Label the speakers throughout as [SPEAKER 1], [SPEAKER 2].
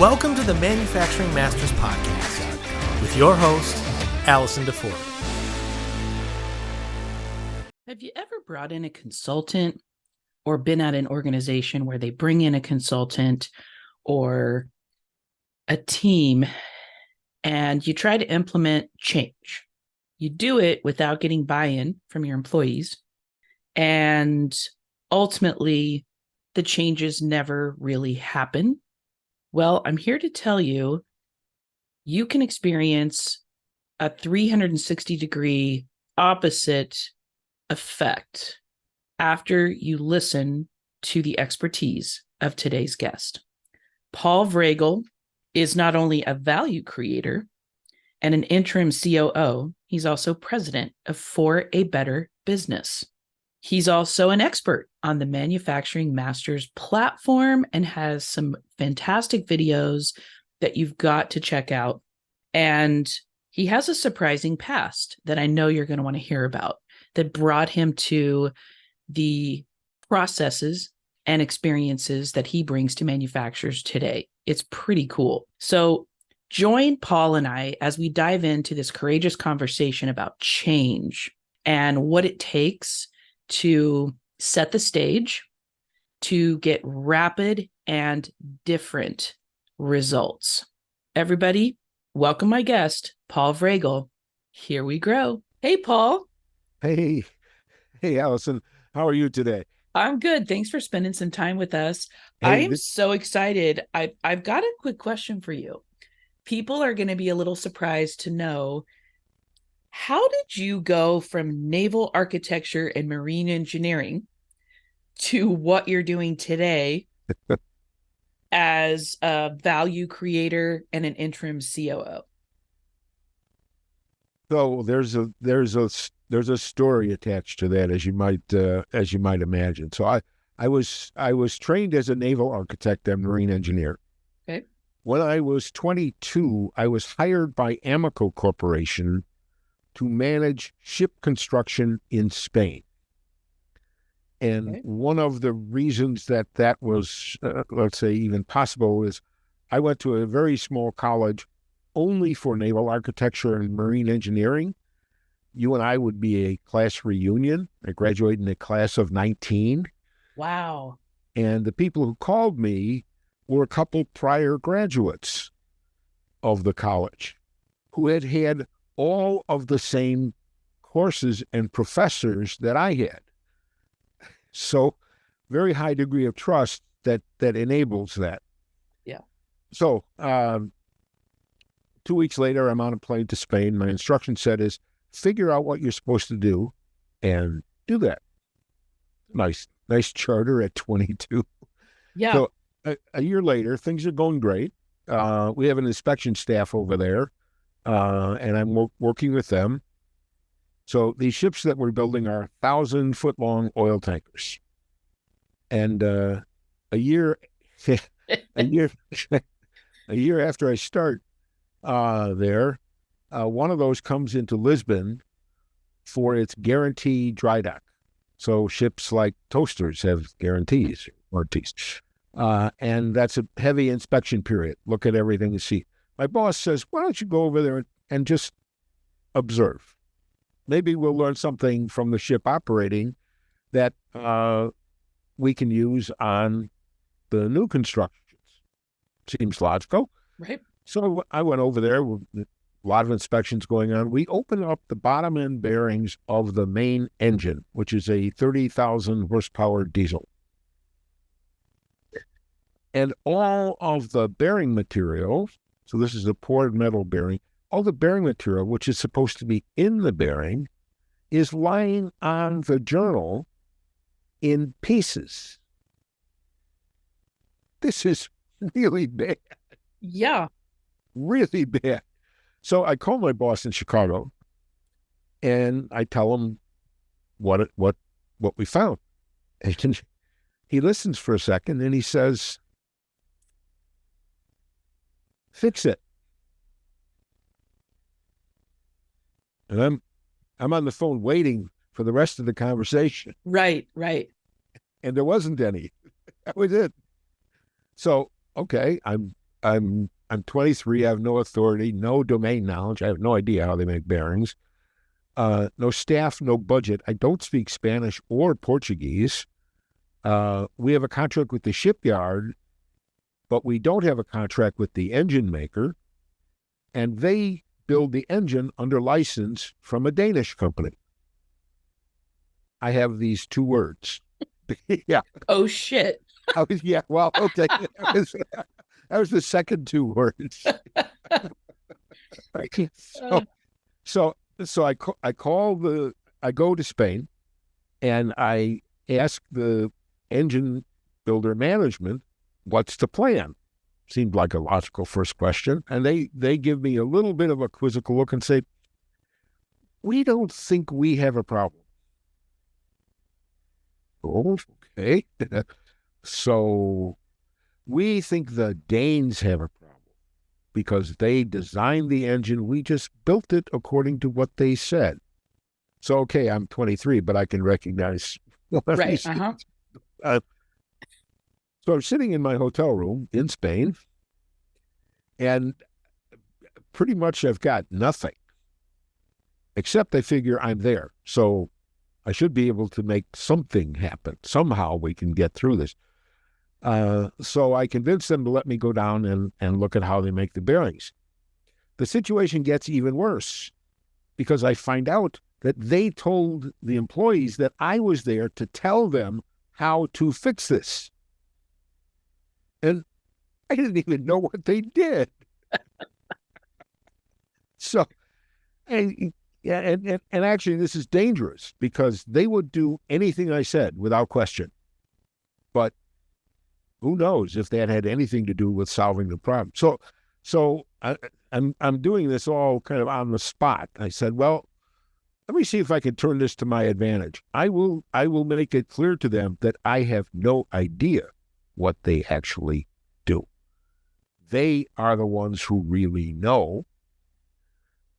[SPEAKER 1] Welcome to the Manufacturing Masters Podcast with your host, Allison DeFord.
[SPEAKER 2] Have you ever brought in a consultant or been at an organization where they bring in a consultant or a team and you try to implement change? You do it without getting buy-in from your employees, and ultimately the changes never really happen. Well, I'm here to tell you, you can experience a 360-degree opposite effect after you listen to the expertise of today's guest. Paul Vragel is not only a value creator and an interim COO, he's also president of For a Better Business. He's also an expert on the Manufacturing Masters platform and has some fantastic videos that you've got to check out. And he has a surprising past that I know you're going to want to hear about that brought him to the processes and experiences that he brings to manufacturers today. It's pretty cool. So join Paul and I as we dive into this courageous conversation about change and what it takes to set the stage to get rapid and different results. Everybody, welcome my guest, Paul Vragel. Here we grow. Hey, Paul.
[SPEAKER 3] Hey, Allison. How are you today?
[SPEAKER 2] I'm good. Thanks for spending some time with us.
[SPEAKER 3] Hey,
[SPEAKER 2] I'm so excited. I've got a quick question for you. People are going to be a little surprised to know, how did you go from naval architecture and marine engineering to what you're doing today as a value creator and an interim COO?
[SPEAKER 3] So there's a story attached to that, as you might imagine. So I was trained as a naval architect and marine engineer.
[SPEAKER 2] Okay.
[SPEAKER 3] When I was 22, I was hired by Amoco Corporation to manage ship construction in Spain. And one of the reasons that was, let's say, even possible is I went to a very small college only for naval architecture and marine engineering. You and I would be a class reunion. I graduated in a class of 19.
[SPEAKER 2] Wow.
[SPEAKER 3] And the people who called me were a couple prior graduates of the college who had all of the same courses and professors that I had. So very high degree of trust that enables that.
[SPEAKER 2] Yeah.
[SPEAKER 3] So 2 weeks later, I'm on a plane to Spain. My instruction set is figure out what you're supposed to do and do that. Nice charter at 22.
[SPEAKER 2] Yeah.
[SPEAKER 3] So a year later, things are going great. We have an inspection staff over there, and I'm working with them. So these ships that we're building are 1,000-foot-long oil tankers. And a year after I start there, one of those comes into Lisbon for its guarantee dry dock. So ships like toasters have guarantees. And that's a heavy inspection period. Look at everything you see. My boss says, why don't you go over there and just observe? Maybe we'll learn something from the ship operating that we can use on the new constructions. Seems logical.
[SPEAKER 2] Right.
[SPEAKER 3] So I went over there with a lot of inspections going on. We opened up the bottom end bearings of the main engine, which is a 30,000 horsepower diesel. And all of the bearing material, so this is a poured metal bearing, all the bearing material, which is supposed to be in the bearing, is lying on the journal in pieces. This is really bad.
[SPEAKER 2] Yeah.
[SPEAKER 3] Really bad. So I call my boss in Chicago and I tell him what we found. And he listens for a second and he says, fix it. And I'm on the phone waiting for the rest of the conversation.
[SPEAKER 2] Right, right.
[SPEAKER 3] And there wasn't any. That was it. So, okay, I'm I'm 23. I have no authority, no domain knowledge. I have no idea how they make bearings. No staff, no budget. I don't speak Spanish or Portuguese. We have a contract with the shipyard, but we don't have a contract with the engine maker. And they build the engine under license from a Danish company. I have these two words. Yeah.
[SPEAKER 2] Oh, shit.
[SPEAKER 3] Yeah, well, okay. That was the second two words. So I go to Spain and I ask the engine builder management, what's the plan? Seemed like a logical first question. And they give me a little bit of a quizzical look and say, we don't think we have a problem. Oh, okay. So we think the Danes have a problem because they designed the engine. We just built it according to what they said. So, okay, I'm 23, but I can recognize.
[SPEAKER 2] Right.
[SPEAKER 3] So I'm sitting in my hotel room in Spain, and pretty much I've got nothing, except I figure I'm there. So I should be able to make something happen. Somehow we can get through this. So I convinced them to let me go down and look at how they make the bearings. The situation gets even worse because I find out that they told the employees that I was there to tell them how to fix this. And I didn't even know what they did. So, and actually this is dangerous because they would do anything I said without question. But who knows if that had anything to do with solving the problem. So I'm doing this all kind of on the spot. I said, well, let me see if I can turn this to my advantage. I will make it clear to them that I have no idea what they actually do. They are the ones who really know.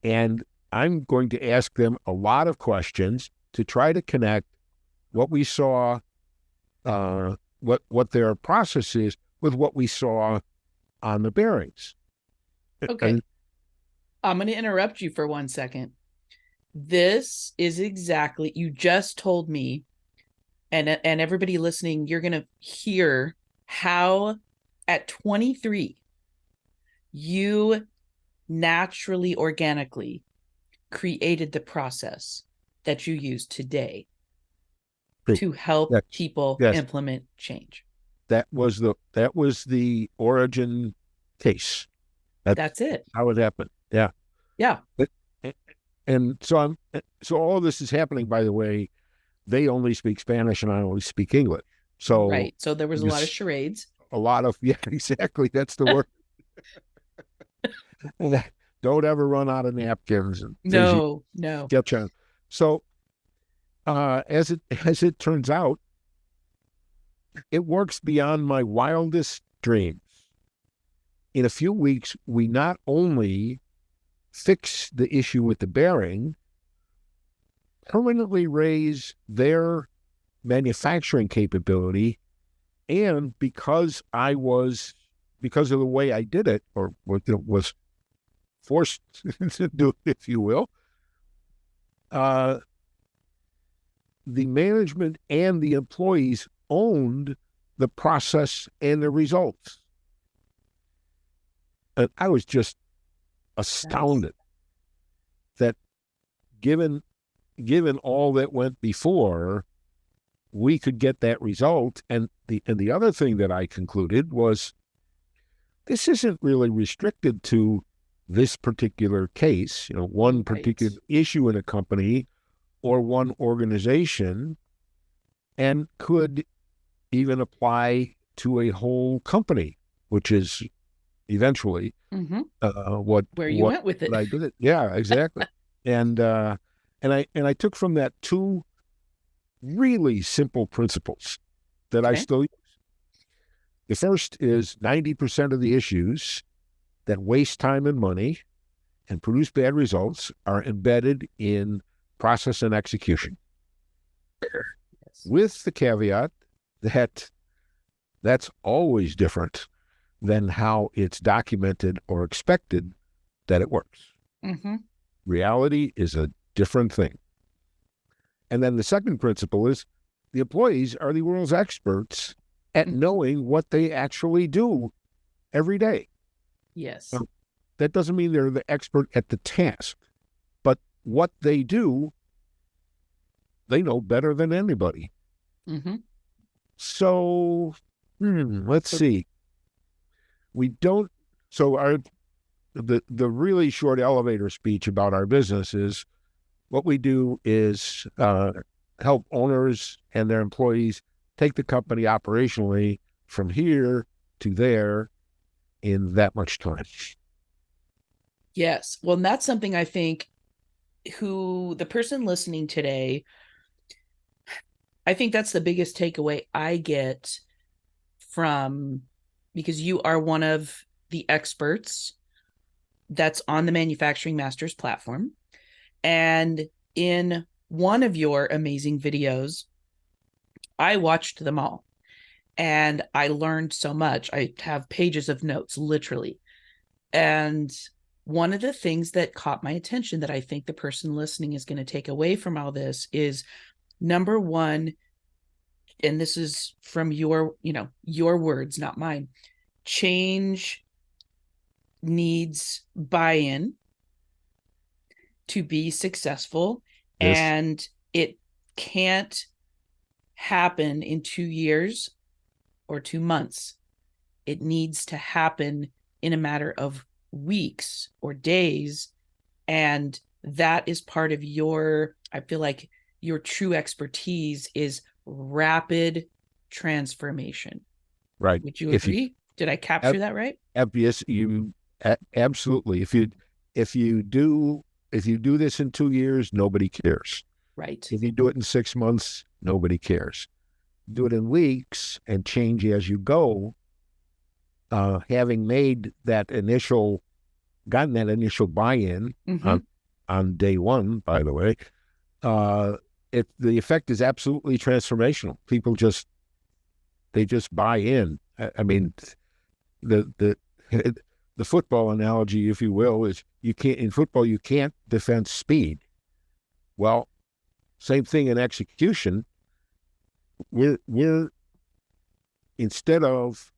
[SPEAKER 3] And I'm going to ask them a lot of questions to try to connect what we saw, what their process is with what we saw on the bearings.
[SPEAKER 2] Okay. I'm going to interrupt you for 1 second. This is exactly, you just told me, and everybody listening, you're going to hear how at 23, you naturally, organically created the process that you use today to help people implement change.
[SPEAKER 3] That was the origin case.
[SPEAKER 2] That's it.
[SPEAKER 3] How it happened. Yeah.
[SPEAKER 2] Yeah.
[SPEAKER 3] And so all this is happening, by the way, they only speak Spanish and I only speak English. So
[SPEAKER 2] right. So there was a lot of charades.
[SPEAKER 3] Yeah, exactly. That's the word. Don't ever run out of napkins.
[SPEAKER 2] No.
[SPEAKER 3] So as it turns out, it works beyond my wildest dreams. In a few weeks, we not only fix the issue with the bearing, permanently raise their manufacturing capability, and because of the way I did it, or was forced to do it, if you will, the management and the employees owned the process and the results. And I was just astounded that given all that went before, we could get that result. And the other thing that I concluded was this isn't really restricted to this particular case, one particular issue in a company or one organization, and could even apply to a whole company, which is eventually
[SPEAKER 2] where you went with it.
[SPEAKER 3] I did it. Yeah, exactly. and I took from that two really simple principles that I still use. The first is 90% of the issues that waste time and money and produce bad results are embedded in process and execution. Yes. With the caveat that that's always different than how it's documented or expected that it works.
[SPEAKER 2] Mm-hmm.
[SPEAKER 3] Reality is a different thing. And then the second principle is the employees are the world's experts at knowing what they actually do every day.
[SPEAKER 2] Yes.
[SPEAKER 3] That doesn't mean they're the expert at the task, but what they do, they know better than anybody.
[SPEAKER 2] Mm-hmm.
[SPEAKER 3] So, let's see. We don't. So the really short elevator speech about our business is what we do is help owners and their employees take the company operationally from here to there in that much time.
[SPEAKER 2] Yes. Well, and that's something I think who the person listening today, I think that's the biggest takeaway I get from, because you are one of the experts that's on the Manufacturing Masters platform. And in one of your amazing videos, I watched them all and I learned so much. I have pages of notes, literally. And one of the things that caught my attention that I think the person listening is going to take away from all this is number one, and this is from your words, not mine. Change needs buy-in to be successful,
[SPEAKER 3] Yes.
[SPEAKER 2] and it can't happen in 2 years or 2 months. It needs to happen in a matter of weeks or days, and that is part of I feel like your true expertise is rapid transformation.
[SPEAKER 3] Right.
[SPEAKER 2] Would you agree? Did I capture that right?
[SPEAKER 3] Yes, absolutely. If you do this in 2 years, nobody cares.
[SPEAKER 2] Right.
[SPEAKER 3] If you do it in 6 months, nobody cares. Do it in weeks and change as you go. Having gotten that initial buy-in on day one, by the way, the effect is absolutely transformational. People just buy in. I mean, the football analogy, if you will, is in football you can't defend speed. Well, same thing in execution. We're instead of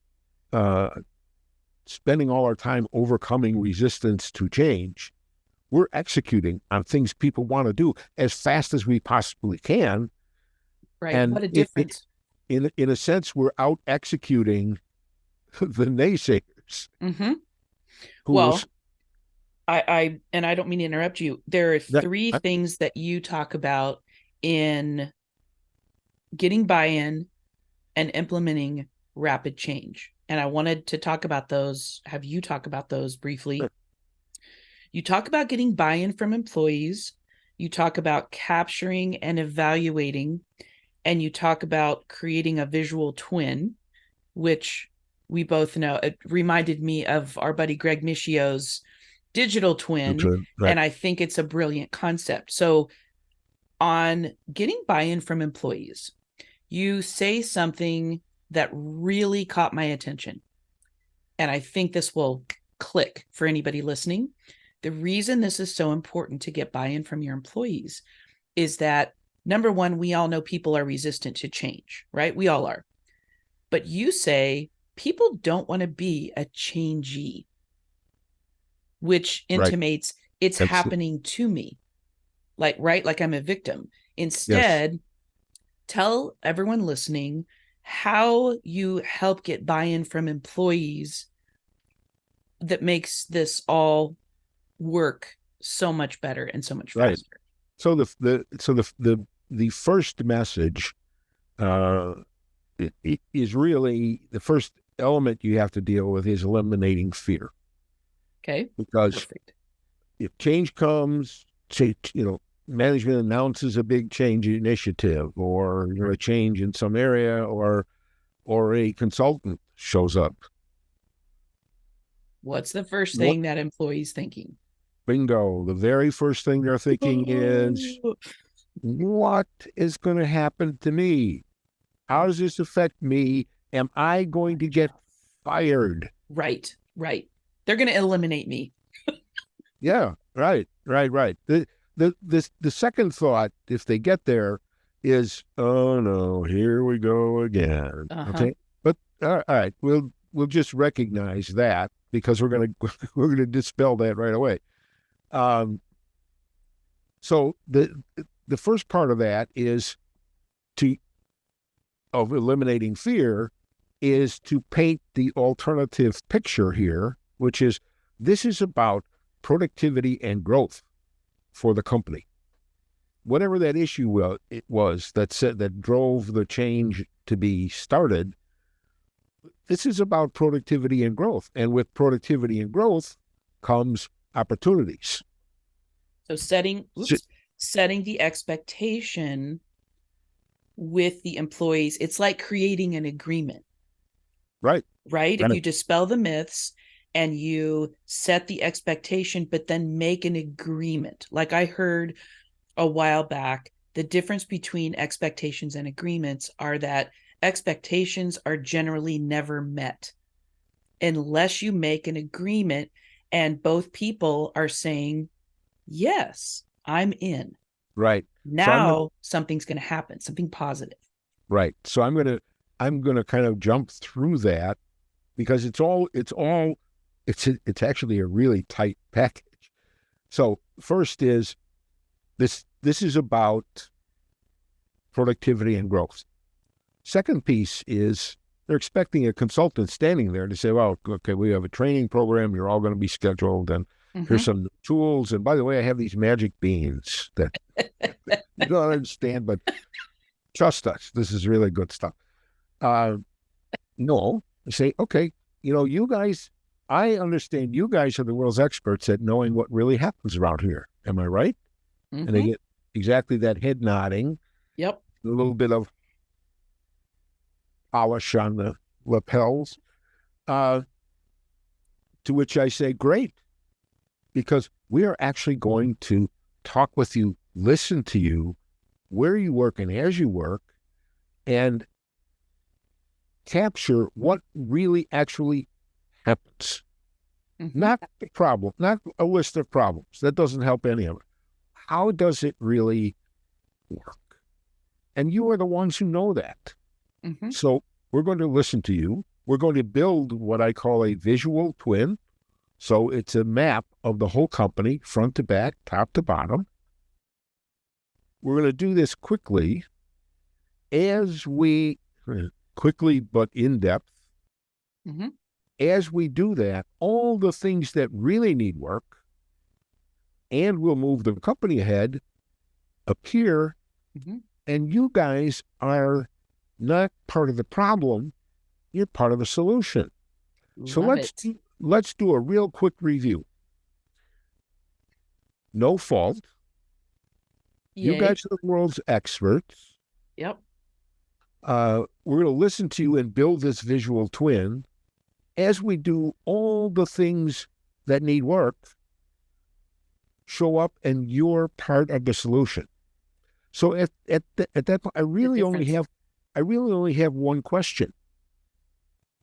[SPEAKER 3] spending all our time overcoming resistance to change, we're executing on things people want to do as fast as we possibly can.
[SPEAKER 2] Right.
[SPEAKER 3] And
[SPEAKER 2] what a difference.
[SPEAKER 3] In a sense, we're out executing the naysayers.
[SPEAKER 2] Mm-hmm. Well, I don't mean to interrupt you. There are three things that you talk about in getting buy-in and implementing rapid change. And I wanted to talk about those, have you talk about those briefly. Sure. You talk about getting buy-in from employees. You talk about capturing and evaluating, and you talk about creating a visual twin, which we both know. It reminded me of our buddy Greg Michio's digital twin, right. And I think it's a brilliant concept. So on getting buy-in from employees, you say something that really caught my attention, and I think this will click for anybody listening. The reason this is so important to get buy-in from your employees is that, number one, we all know people are resistant to change, right? We all are. But you say people don't want to be a changee, which intimates it's happening to me. Like I'm a victim. Instead, tell everyone listening how you help get buy-in from employees that makes this all work so much better and so much faster. Right.
[SPEAKER 3] So the first message is really the first element you have to deal with is eliminating fear.
[SPEAKER 2] Okay.
[SPEAKER 3] Because if change comes, management announces a big change initiative or a change in some area or a consultant shows up.
[SPEAKER 2] What's the first thing that employee's thinking?
[SPEAKER 3] Bingo. The very first thing they're thinking is, what is going to happen to me? How does this affect me? Am I going to get fired.
[SPEAKER 2] Right. They're going to eliminate me.
[SPEAKER 3] Yeah, right. The second thought, if they get there, is, oh no, here we go again.
[SPEAKER 2] Uh-huh.
[SPEAKER 3] Okay, but all right, we'll just recognize that, because we're gonna dispel that right away. So the first part of that is of eliminating fear is to paint the alternative picture here, which is, this is about productivity and growth for the company. Whatever that issue it was that drove the change to be started, this is about productivity and growth. And with productivity and growth comes opportunities.
[SPEAKER 2] So setting the expectation with the employees, it's like creating an agreement.
[SPEAKER 3] Right.
[SPEAKER 2] If you dispel the myths and you set the expectation, but then make an agreement. Like I heard a while back, the difference between expectations and agreements are that expectations are generally never met unless you make an agreement and both people are saying, yes, I'm in.
[SPEAKER 3] Right.
[SPEAKER 2] Now something's going to happen, something positive.
[SPEAKER 3] Right. So I'm going to kind of jump through that, because it's actually a really tight package. So first is this is about productivity and growth. Second piece is, they're expecting a consultant standing there to say, well, okay, we have a training program, you're all going to be scheduled, and here's some tools. And by the way, I have these magic beans that you don't understand, but trust us, this is really good stuff. No, say, okay, you guys, I understand you guys are the world's experts at knowing what really happens around here. Am I right? And they get exactly that head nodding.
[SPEAKER 2] Yep.
[SPEAKER 3] A little bit of polish on the lapels. To which I say, great, because we are actually going to talk with you, listen to you, where you work and as you work, and capture what really actually happens. Not the problem, not a list of problems. That doesn't help any of it. How does it really work? And you are the ones who know that. So we're going to listen to you. We're going to build what I call a visual twin. So it's a map of the whole company, front to back, top to bottom. We're going to do this quickly but in depth. As we do that, all the things that really need work and will move the company ahead appear, and you guys are not part of the problem, you're part of the solution. So let's do a real quick review. No fault. Yay. You guys are the world's experts.
[SPEAKER 2] Yep.
[SPEAKER 3] We're going to listen to you and build this visual twin. As we do all the things that need work, show up, and you're part of the solution. So at that point, I really only have one question.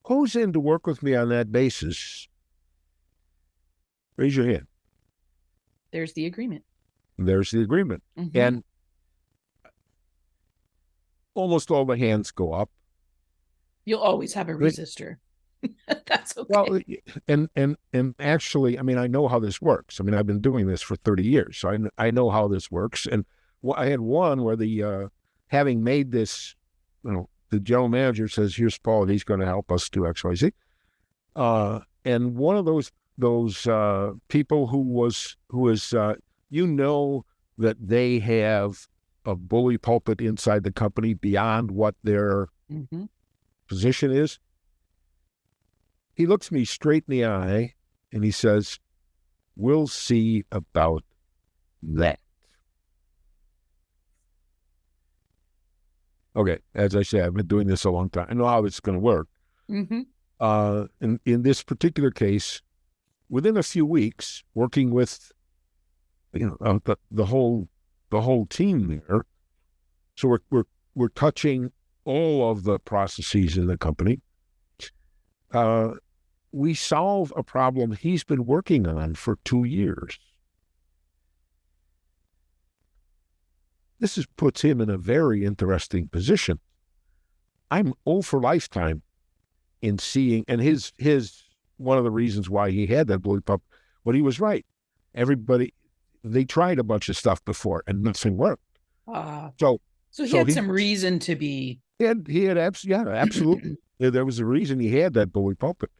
[SPEAKER 3] Who's in to work with me on that basis? Raise your hand.
[SPEAKER 2] There's the agreement.
[SPEAKER 3] And almost all the hands go up.
[SPEAKER 2] You'll always have a resistor. That's okay.
[SPEAKER 3] Well, and actually, I mean, I know how this works. I mean, I've been doing this for 30 years, so I know how this works. And I had one where having made this, the general manager says, here's Paul, and he's going to help us do X, Y, Z. And one of those people who is that they have a bully pulpit inside the company beyond what their position is. He looks me straight in the eye and he says, we'll see about that. Okay, as I say, I've been doing this a long time. I know how it's going to work. In this particular case, within a few weeks, working with the whole team there, so we're touching all of the processes in the company. we solve a problem he's been working on for 2 years. Puts him in a very interesting position. I'm for lifetime in seeing, and his one of the reasons why he had that bully pup, but he was right. They tried a bunch of stuff before and nothing worked.
[SPEAKER 2] So he had some reason to be.
[SPEAKER 3] He had absolutely. There was a reason he had that bully pulpit.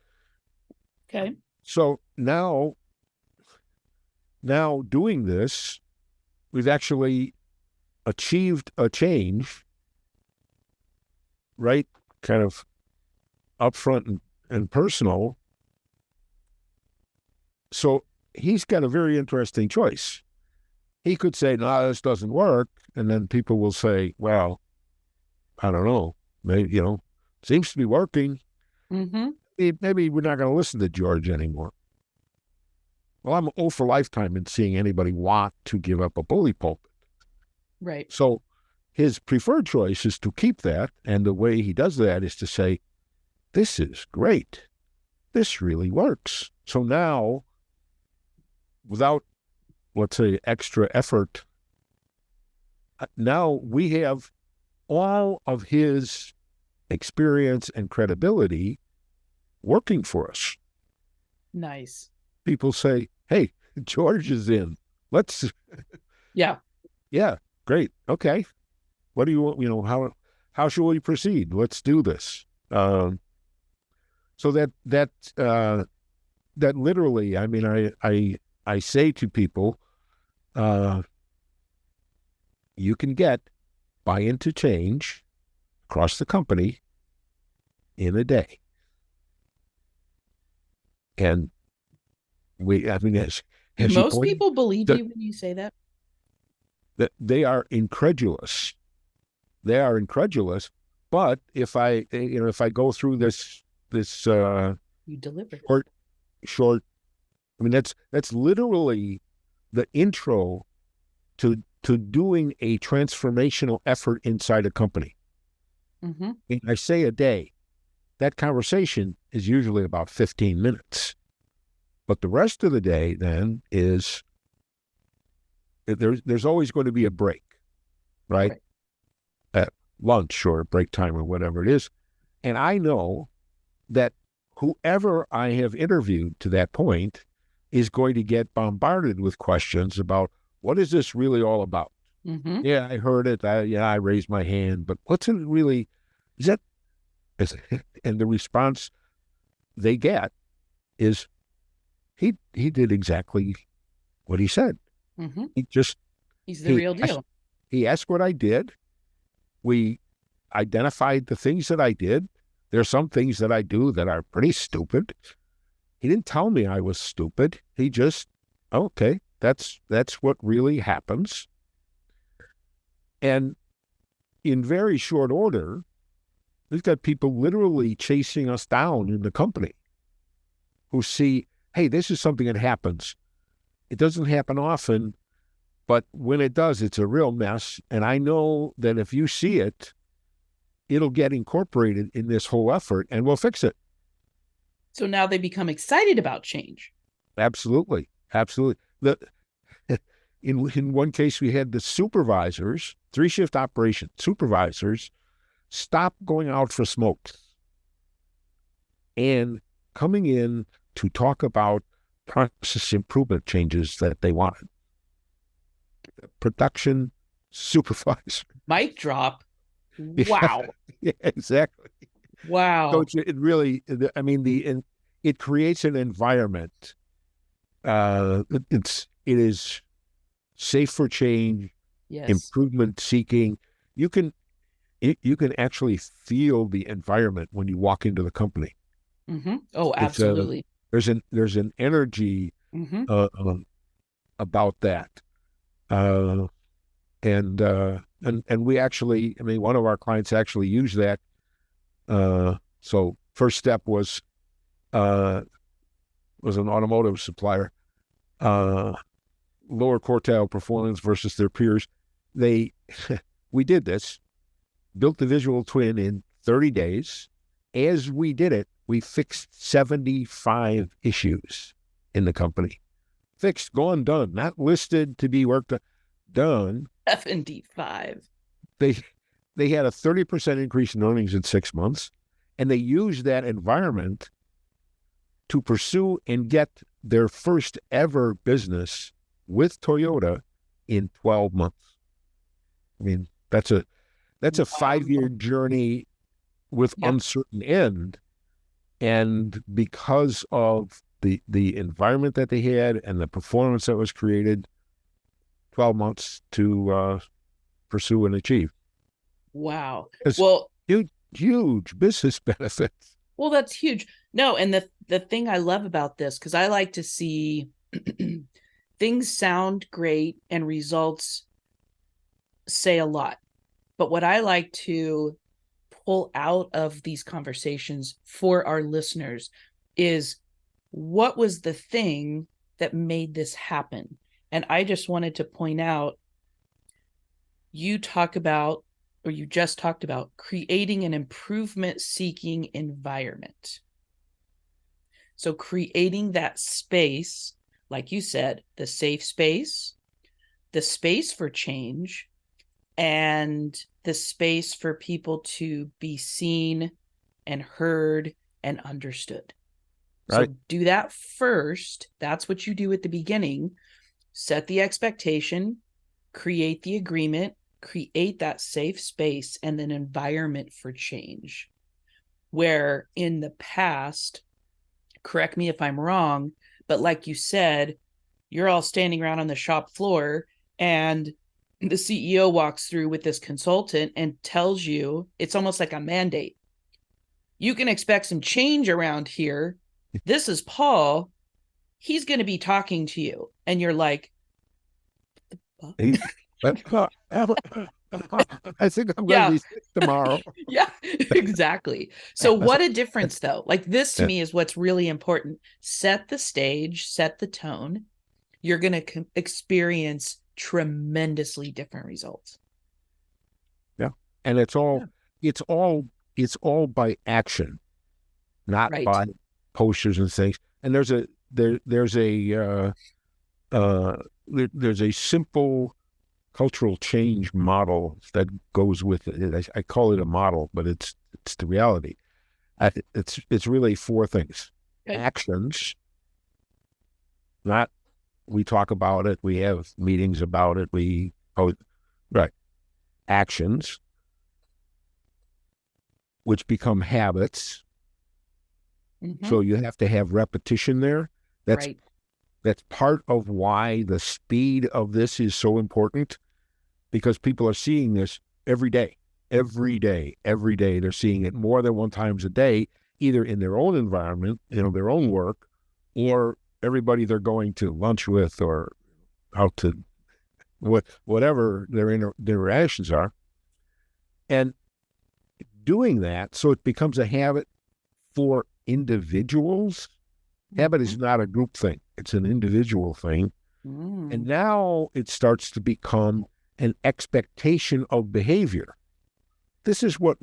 [SPEAKER 2] Okay.
[SPEAKER 3] So now doing this, we've actually achieved a change, right? Kind of upfront and personal. So he's got a very interesting choice. He could say, no, this doesn't work. And then people will say, well, I don't know, maybe, seems to be working.
[SPEAKER 2] Mm-hmm.
[SPEAKER 3] Maybe we're not going to listen to George anymore. Well, I'm for lifetime in seeing anybody want to give up a bully pulpit.
[SPEAKER 2] Right.
[SPEAKER 3] So his preferred choice is to keep that. And the way he does that is to say, this is great. This really works. So now, without, let's say, extra effort, now we have all of his experience and credibility working for us.
[SPEAKER 2] Nice.
[SPEAKER 3] People say, hey, George is in. Let's.
[SPEAKER 2] Yeah.
[SPEAKER 3] Yeah. Great. Okay. What do you want? How shall we proceed? Let's do this. So that literally, I mean, I say to people, you can get buy-in to change across the company in a day. And as
[SPEAKER 2] most people believe you when you say that.
[SPEAKER 3] That they are incredulous. They are incredulous. But if I go through this
[SPEAKER 2] you deliver
[SPEAKER 3] short. I mean, that's literally the intro to doing a transformational effort inside a company.
[SPEAKER 2] Mm-hmm.
[SPEAKER 3] And I say a day. That conversation is usually about 15 minutes. But the rest of the day then is there's always going to be a break, right? At lunch or break time or whatever it is. And I know that whoever I have interviewed to that point is going to get bombarded with questions about what is this really all about?
[SPEAKER 2] Mm-hmm.
[SPEAKER 3] Yeah, I heard it. I raised my hand, but what's it really? And the response they get is, he did exactly what he said.
[SPEAKER 2] Mm-hmm.
[SPEAKER 3] He's
[SPEAKER 2] the real deal.
[SPEAKER 3] He asked what I did. We identified the things that I did. There are some things that I do that are pretty stupid. He didn't tell me I was stupid. He just, okay, that's what really happens. And in very short order, we've got people literally chasing us down in the company who see, hey, this is something that happens. It doesn't happen often, but when it does, it's a real mess. And I know that if you see it, it'll get incorporated in this whole effort and we'll fix it.
[SPEAKER 2] So now they become excited about change.
[SPEAKER 3] Absolutely. Absolutely. In one case, we had the supervisors, 3-shift operation supervisors, stop going out for smokes and coming in to talk about process improvement changes that they wanted. Production supervisor.
[SPEAKER 2] Mic drop. Wow.
[SPEAKER 3] Yeah, exactly.
[SPEAKER 2] Wow.
[SPEAKER 3] So it really, I mean, it creates an environment. It is safe for change,
[SPEAKER 2] yes.
[SPEAKER 3] Improvement seeking. You can actually feel the environment when you walk into the company.
[SPEAKER 2] Mm-hmm. Oh, absolutely.
[SPEAKER 3] There's an energy
[SPEAKER 2] mm-hmm.
[SPEAKER 3] About that, and we actually, I mean, one of our clients actually used that. So first step was an automotive supplier, lower quartile performance versus their peers. We did this, built the visual twin in 30 days, as we did it, we fixed 75 issues in the company. Fixed, gone, done, not listed to be worked on, done.
[SPEAKER 2] 75.
[SPEAKER 3] They had a 30% increase in earnings in 6 months, and they used that environment to pursue and get their first ever business with Toyota in 12 months. I mean, that's a 5-year journey with uncertain end. And because of the environment that they had and the performance that was created, 12 months to pursue and achieve.
[SPEAKER 2] Wow.
[SPEAKER 3] It's
[SPEAKER 2] well,
[SPEAKER 3] huge business benefits.
[SPEAKER 2] Well, that's huge. No, and the thing I love about this, because I like to see things sound great and results say a lot. But what I like to pull out of these conversations for our listeners is, what was the thing that made this happen? And I just wanted to point out, you just talked about creating an improvement-seeking environment. So creating that space, like you said, the safe space, the space for change, and the space for people to be seen and heard and understood. Right. So do that first. That's what you do at the beginning. Set the expectation, create the agreement, create that safe space and an environment for change. Where in the past, correct me if I'm wrong, but like you said, you're all standing around on the shop floor and the CEO walks through with this consultant and tells you, it's almost like a mandate. You can expect some change around here. This is Paul. He's going to be talking to you. And you're like,
[SPEAKER 3] I think I'm going to be sick tomorrow.
[SPEAKER 2] Yeah, exactly. So what a difference, though. Like, this to me is what's really important. Set the stage, set the tone. You're going to experience tremendously different results.
[SPEAKER 3] Yeah. And it's all by action, not by posters and things. And there's a simple cultural change model that goes with it. I call it a model, but it's the reality. It's really 4 things. Okay. Actions, not we talk about it, we have meetings about it, actions, which become habits. Mm-hmm. So you have to have repetition there. That's part of why the speed of this is so important, because people are seeing this every day. They're seeing it more than 1 time a day, either in their own environment, their own work, or everybody they're going to lunch with or out to whatever their interactions are. And doing that, so it becomes a habit for individuals. Habit is not a group thing. It's an individual thing. Mm. And now it starts to become an expectation of behavior. This is what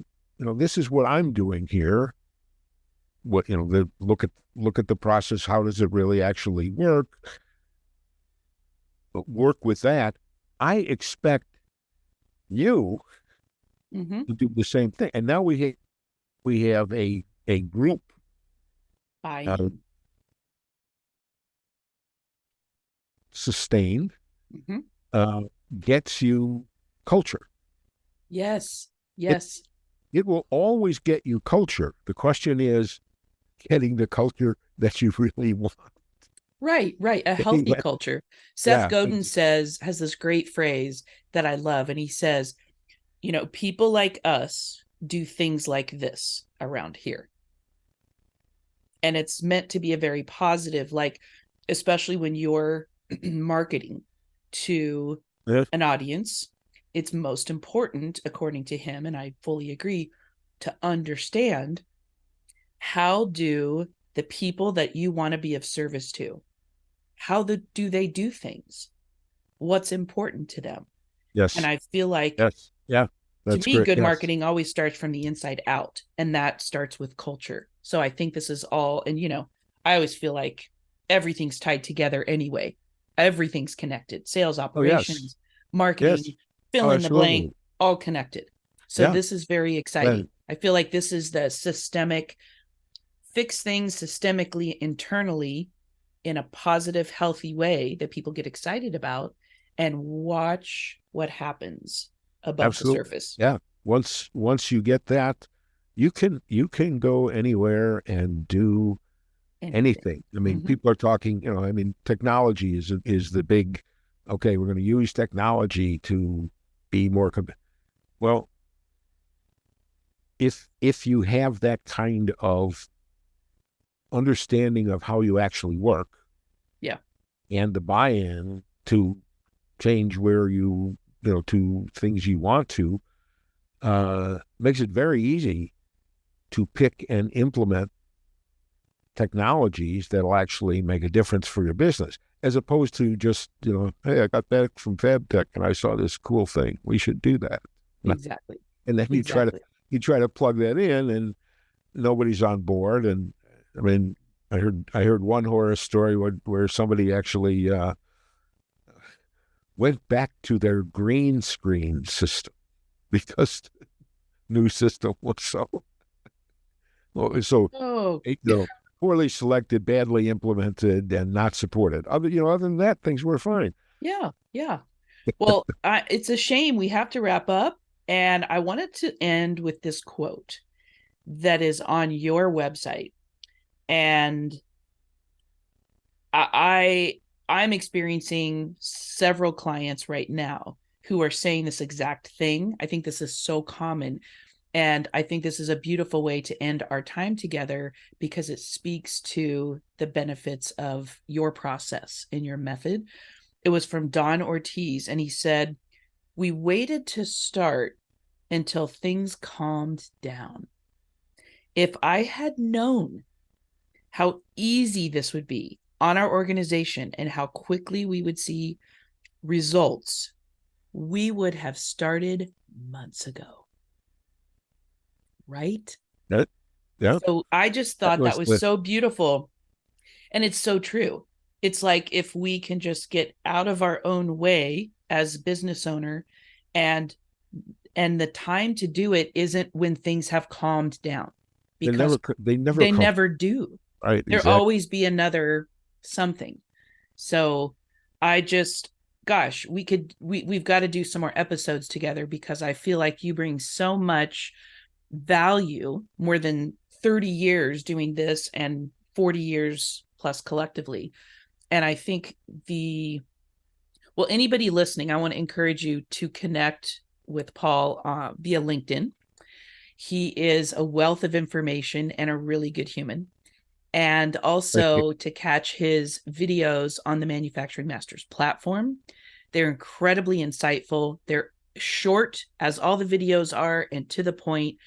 [SPEAKER 3] I'm doing here. Look at the process. How does it really actually work? But work with that. I expect you to do the same thing. And now we have a group. Sustained, gets you culture.
[SPEAKER 2] Yes.
[SPEAKER 3] It will always get you culture. The question is getting the culture that you really want.
[SPEAKER 2] Right. A healthy culture. Seth Godin has this great phrase that I love. And he says, people like us do things like this around here. And it's meant to be a very positive, like, especially when you're marketing to an audience, it's most important, according to him, and I fully agree, to understand how do the people that you want to be of service to, do they do things? What's important to them?
[SPEAKER 3] Yes.
[SPEAKER 2] And I feel like
[SPEAKER 3] That's
[SPEAKER 2] to me,
[SPEAKER 3] great.
[SPEAKER 2] good
[SPEAKER 3] Yes.
[SPEAKER 2] marketing always starts from the inside out, and that starts with culture. So I think this is all, and I always feel like everything's tied together anyway. Everything's connected. Sales,
[SPEAKER 3] Oh, yes.
[SPEAKER 2] operations, marketing,
[SPEAKER 3] Yes.
[SPEAKER 2] fill
[SPEAKER 3] Oh,
[SPEAKER 2] in the blank,
[SPEAKER 3] absolutely.
[SPEAKER 2] all connected. So
[SPEAKER 3] Yeah.
[SPEAKER 2] this is very exciting. I feel like this is the systemic, fix things systemically, internally, in a positive, healthy way that people get excited about, and watch what happens above the
[SPEAKER 3] Absolutely.
[SPEAKER 2] surface.
[SPEAKER 3] Yeah. Once you get that, you can go anywhere and do anything. I mean,
[SPEAKER 2] Mhm.
[SPEAKER 3] people are talking, technology is the big, okay, we're going to use technology to be more well, if you have that kind of understanding of how you actually work,
[SPEAKER 2] Yeah.
[SPEAKER 3] and the buy-in to change where to things you want to, makes it very easy to pick and implement technologies that'll actually make a difference for your business, as opposed to just, hey, I got back from FabTech and I saw this cool thing. We should do that.
[SPEAKER 2] Exactly.
[SPEAKER 3] And then
[SPEAKER 2] Exactly.
[SPEAKER 3] you try to plug that in, and nobody's on board. And I mean, I heard one horror story where somebody actually went back to their green screen system because the new system was so
[SPEAKER 2] Oh,
[SPEAKER 3] poorly selected, badly implemented, and not supported. Other than that, things were fine.
[SPEAKER 2] yeah. Yeah. Well, it's a shame we have to wrap up. And I wanted to end with this quote that is on your website. And I'm experiencing several clients right now who are saying this exact thing. I think this is so common. And I think this is a beautiful way to end our time together, because it speaks to the benefits of your process and your method. It was from Don Ortiz, and he said, "We waited to start until things calmed down. If I had known how easy this would be on our organization and how quickly we would see results, we would have started months ago." Right?
[SPEAKER 3] Yeah, yeah,
[SPEAKER 2] So I just
[SPEAKER 3] that
[SPEAKER 2] thought that
[SPEAKER 3] was
[SPEAKER 2] was
[SPEAKER 3] the
[SPEAKER 2] so beautiful. And it's so true. It's like, if we can just get out of our own way as business owner, and the time to do it isn't when things have calmed down, because
[SPEAKER 3] they never
[SPEAKER 2] they
[SPEAKER 3] come
[SPEAKER 2] never do.
[SPEAKER 3] right.
[SPEAKER 2] There
[SPEAKER 3] Exactly.
[SPEAKER 2] always be another something. So I just, gosh, we've got to do some more episodes together, because I feel like you bring so much value, more than 30 years doing this and 40 years plus collectively. And I think anybody listening, I want to encourage you to connect with Paul via LinkedIn. He is a wealth of information and a really good human. And
[SPEAKER 3] Thank you.
[SPEAKER 2] also to catch his videos on the Manufacturing Masters platform. They're incredibly insightful. They're short, as all the videos are, and to the point,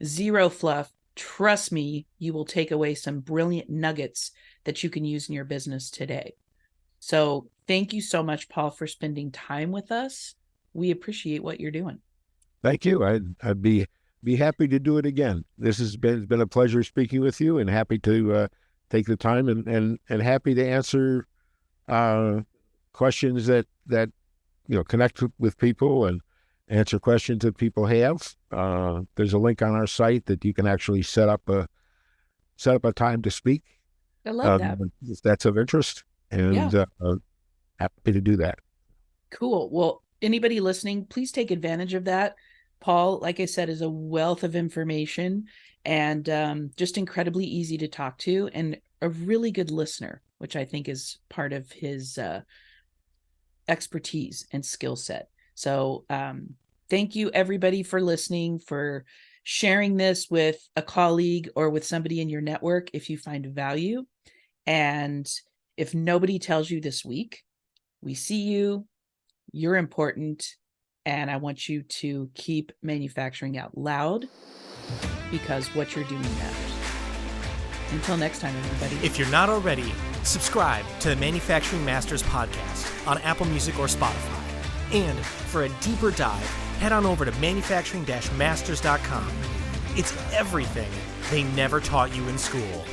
[SPEAKER 2] zero fluff. Trust me, you will take away some brilliant nuggets that you can use in your business today. So thank you so much, Paul, for spending time with us. We appreciate what you're doing.
[SPEAKER 3] Thank you. I'd be happy to do it again. This has been a pleasure speaking with you, and happy to take the time, and happy to answer questions that connect with people, and answer questions that people have. There's a link on our site that you can actually set up a time to speak.
[SPEAKER 2] I love that.
[SPEAKER 3] If that's of interest, and happy to do that.
[SPEAKER 2] Cool. Well, anybody listening, please take advantage of that. Paul, like I said, is a wealth of information, and just incredibly easy to talk to, and a really good listener, which I think is part of his expertise and skill set. So thank you, everybody, for listening, for sharing this with a colleague or with somebody in your network if you find value. And if nobody tells you this week, we see you, you're important, and I want you to keep manufacturing out loud, because what you're doing matters. Until next time, everybody.
[SPEAKER 1] If you're not already, subscribe to the Manufacturing Masters podcast on Apple Music or Spotify. And for a deeper dive head on over to manufacturing-masters.com. It's everything they never taught you in school.